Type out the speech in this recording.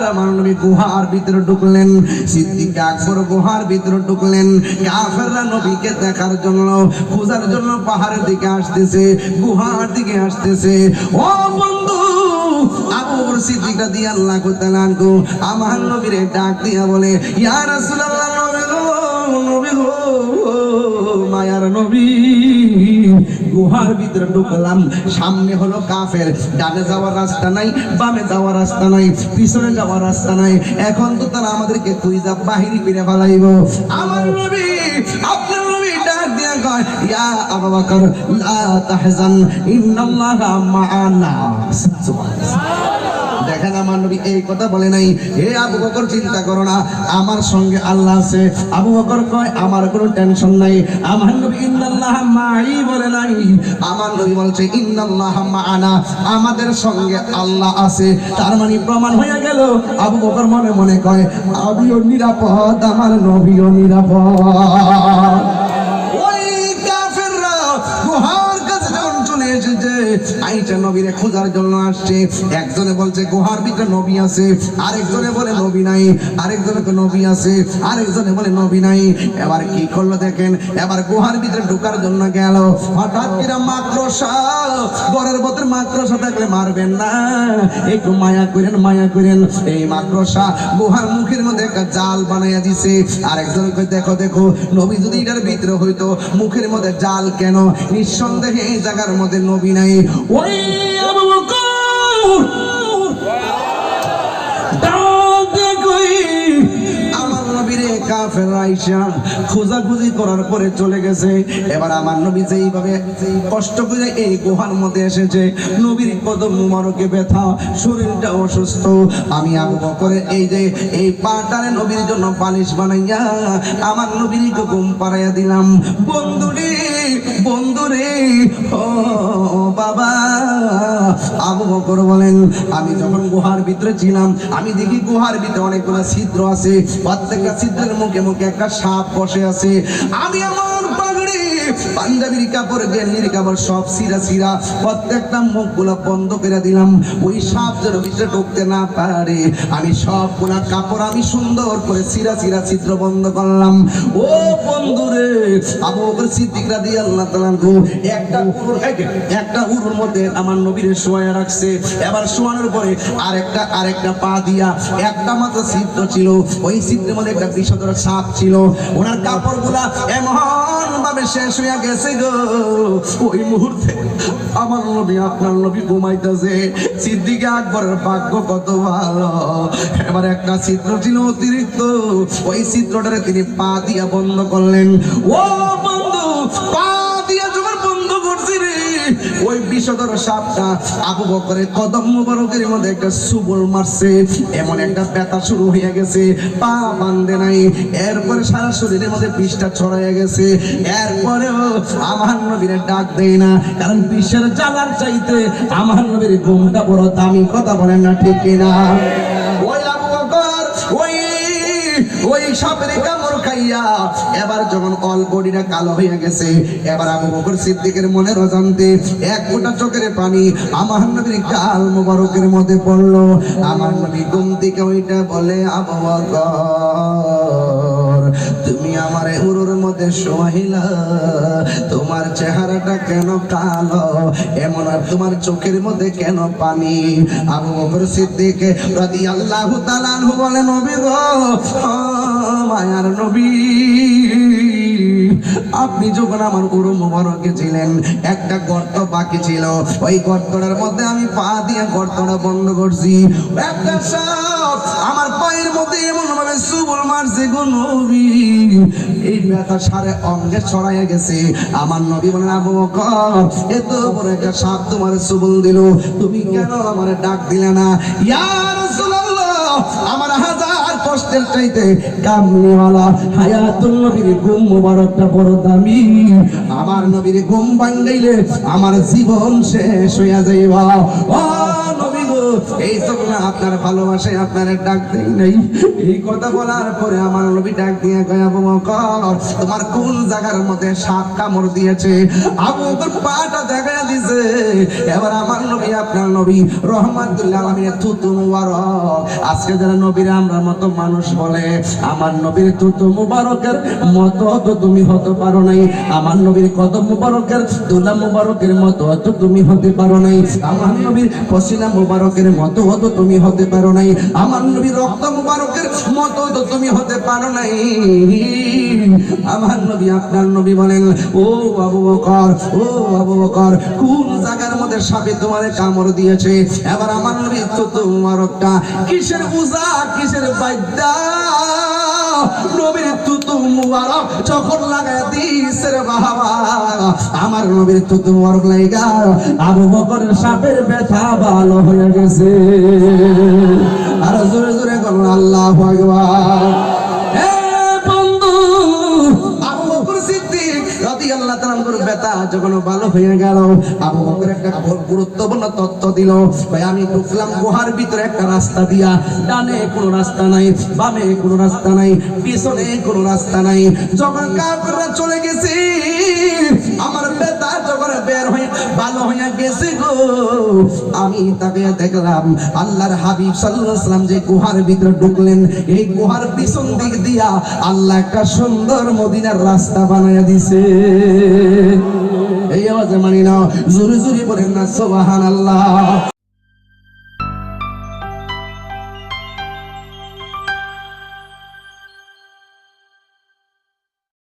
আর আমার নবী গুহার ভিতরে ঢুকলেন। সিদ্দিক আকবর গুহার ভিতরে ঢুকলেন। কাফেররা নবীকে দেখার জন্য খোঁজার জন্য পাহাড়ের দিকে আসতেছে, গুহার দিকে আসতেছে। ও বন্ধু, আবু বকর সিদ্দিক রাদিয়াল্লাহু তাআলা আনহু আমার নবীরে ডাক দিয়া বলে, ইয়া রাসূলুল্লাহ, নবী গো, মায়ার নবী, গুহার ভিতরে ঢুকলাম, সামনে হলো কাফের, ডানে যাওয়ার রাস্তা নাই, বামে যাওয়ার রাস্তা নাই, পিছনে যাওয়ার রাস্তা নাই। এখন তো তারা আমাদেরকে খুঁজা বাহিরে ফিরে ফেলাইব। আমার নবী, আপনার নবী ডাক দিয়া কয়, ইয়া আবু বকর লা তাহজান, ইন্নাল্লাহা মা'ানা। দেখেন আমার নবী এই কথা বলে নাই, হে আবু বকর চিন্তা করো না, আমার সঙ্গে আল্লাহ আছে। আবু বকর কয়, আমার কোনো টেনশন নাই। আমার নবী ইন্নাল্লাহা মাই বলে নাই, আমার নবী বলছে ইন্নাল্লাহা মা'ানা, আমাদের সঙ্গে আল্লাহ আছে। তার মানে প্রমাণ হয়ে গেল আবু বকর মনে মনে কয়, আমিও নিরাপদ, আমার নবীও নিরাপদ। আইসা নবীরে খোঁজার জন্য আসছে। একজনে বলছে গুহার ভিতরে নবী আছে, আরেকজনে বলে নবী নাই, আরেকজনে নবী আছে, আরেকজনে বলে নবী নাই। এবার কি করলো দেখেন, এবার গুহার ভিতরে ঢোকার জন্য গেল। হঠাৎ করে মাকড়সা, ঘরের ভিতরে মাকড়সা থাকলে মারবেন না, একটু মায়া করেন, মায়া করেন। এই মাকড়সা গুহার মুখের মধ্যে একটা জাল বানাইয়া দিছে। আরেকজন কই, দেখো দেখো, নবী যদি এটার ভিতরে হইতো, মুখের মধ্যে জাল কেন? নিঃসন্দেহে এই জায়গার মধ্যে নবী নাই। ওই আবু বকর ডাক দিয়ে কই, আমার নবীরে কাফেররা আইসা খোঁজাখুঁজি করার পরে চলে গেছে। এবার আমার নবী যেইভাবে কষ্ট করে এই গুহার মধ্যে এসেছে, নবীর কদম মুবারকে ব্যথা, শরীরটা অসুস্থ। আমি আবু বকরের এই যে এই পাটারে নবীর জন্য পালিশ বানাইয়া আমার নবীর ঘুম পাড়াইয়া দিলাম। বন্ধুরে, বন্ধুরে, ও বাবা। আবু বকর বলেন, আমি যখন গুহার ভিতরে ছিলাম, আমি দেখি গুহার ভিতরে অনেকগুলো ছিদ্র আছে, প্রত্যেকটা ছিদ্রের মুখে মুখে একটা সাপ বসে আছে। আমি আমার পাগড়ি, পাঞ্জাবির কাপড়, গেঞ্জির কাপড় সব সিরা সিরা, প্রত্যেকটা মুখগুলো বন্ধ করে দিলাম, ওই সাপ যেন ভিতরে ঢুকতে না পারে। আমি সবগুলা কাপড় আমি সুন্দর করে সিরা সিরা ছিদ্র বন্ধ করলাম। ও বন্ধুরে, আবু বকর সিদ্দিক রাদিয়াল্লাহু তাআলা একটা উরুর মধ্যে আমার নবীরে শোয়া রাখছে। এবার শোয়ানোর পরে আরেকটা পা দিয়া একটা মাত্র ছিদ্র ছিল, ওই ছিদ্রের মধ্যে একটা বিষধর সাপ ছিল। ওনার কাপড়গুলা এমন ভাবে শেষ হয়ে গেছে গো। ওই মুহূর্তে আমার নবী, আপনার নবী ঘুমাইতেছে। সিদ্দিক আকবরের ভাগ্য কত ভালো, এবার একটা ছিদ্র ছিল অতিরিক্ত, ওই ছিদ্রটারে তিনি পা দিয়া বন্ধ করলেন। ও বন্ধু, পা দিয়া যখন বন্ধ করছি রে, ওই বিষধর সাপটা আবু বকরের কদম মুবারকের মধ্যে একটা সুবল মারছে। এমন একটা ব্যথা শুরু হয়ে গেছে, পা বাঁধে নাই। এরপরে সারা শরীরের মধ্যে বিষটা ছড়াইয়া গেছে। এরপরেও আমার নবীরে ডাক দেয় না, কারণ বিষের জ্বালার চাইতে আমার নবীর ঘুমটা বড় দামি। কথা বলেন না ঠিক কিনা? ওই আবু বকর ওই সাপের কামড় খাইয়া এবার যখন অল বডিটা কালো হয়ে গেছে, এবার আবু বকর সিদ্দিকের মনের অজান্তে এক ফোঁটা চোখের পানি আমার নবীর গাল মুবারকের মধ্যে পড়লো। আমার নবী ঘুম থেকে ওইটা বলে, আবু বকর, তুমি আমার উরুর মধ্যে শোয়াইলা, তোমার চেহারাটা কেন কালো এমন, আর তোমার চোখের মধ্যে কেন পানি? আবু বকর সিদ্দিক রাদিয়াল্লাহু তাআলা আনহু বলে, নবী গো, মায়ার নবী, আপনি যখন আমার উরু মুবারকে ছিলেন, একটা গর্ত বাকি ছিল, ওই গর্তটার মধ্যে আমি পা দিয়ে গর্তটা বন্ধ করছি। একটা সাপ আমার পায়ের মধ্যে এমন ভাবে সুবল মারছে গো নবী, এই ব্যথা সারে অঙ্গে ছড়াইয়া গেছে। আমার নবী বলেন, আবু বকর, এত বড় একটা সাপ তোমার সুবল দিল, তুমি কেন আমার ডাক দিলে না? ইয়া রাসূলুল্লাহ, আমার হাজার কষ্টের চাইতে কামলিওয়ালা হায়াতুল নবীর ঘুম মুবারকটা বড় দামি। আমার নবীর ঘুম ভাঙাইলে আমার জীবন শেষ হইয়া যাইবা। ও নবী গো, এই জন্য আপনার ভালোবাসায় আপনার ডাক দেই নাই। এই কথা বলার পরে আমার নবী ডাক দিয়ে কয় আবু বকর তোমার কোন জায়গার মধ্যে সাপ কামড় দিয়েছে? আবু বকর পাটা দেখা দিছে। এবার আমার নবী আপনার নবী রহমাতুল্লাহ আলামিনের থুতু মুবারক, আজকে যারা নবীর আমরা মতো মানুষ বলে আমার নবীর থুতু মুবারকের মতো তো তুমি হতে পারো নাই, আমার নবীর কদম মুবারকের তুলা মুবারকের মতো তো তুমি হতে পারো নাই, আমার নবীর পসিনা মুবারকের মতো তো তুমি হতে পারো নাই, আমার নবীর রক্ত মুবারকের মতো তো তুমি হতে পারো নাই। আমার নবী আপনার নবী বলেন ও আবু বকর, ও আবু বকর কোন জায়গার মধ্যে সাপে তোমারে কামড় দিয়েছে? এবার আমার নবী থুতু মুবারকটা কিসের উজা কিসের বাইদা নবীর থুতু মুবারক যখন লাগায় দিছে রে বাবা, আমার নবীর থুতু মুবারক লাগা আবু বকরের সাপের ব্যথা ভালো হয়ে গেছে। আর জোরে জোরে বলুন আল্লাহু আকবার। ব্যথা যখন ভালো হয়ে গেল, আবু বকর একটা গুরুত্বপূর্ণ তথ্য দিল, ভাই আমি ঢুকলাম গুহার ভিতরে একটা রাস্তা দিয়া, ডানে কোনো রাস্তা নাই, বামে কোনো রাস্তা নাই, পিছনে কোনো রাস্তা নাই। যখন কাফেররা চলে গেছে, আমার ব্যথা যখন বের হয়ে ভালো হয়ে গেছে গো, আমি তাকে দেখলাম আল্লাহর হাবিব সাল্লাল্লাহু আলাইহি ওয়াসাল্লাম যে গুহার ভিতরে ঢুকলেন, এই গুহার পিছন দিক দিয়া আল্লাহ একটা সুন্দর মদিনার রাস্তা বানায়া দিছে। এই আওয়াজে মানি না, জোরে জোরে বলেন না সুবহানাল্লাহ।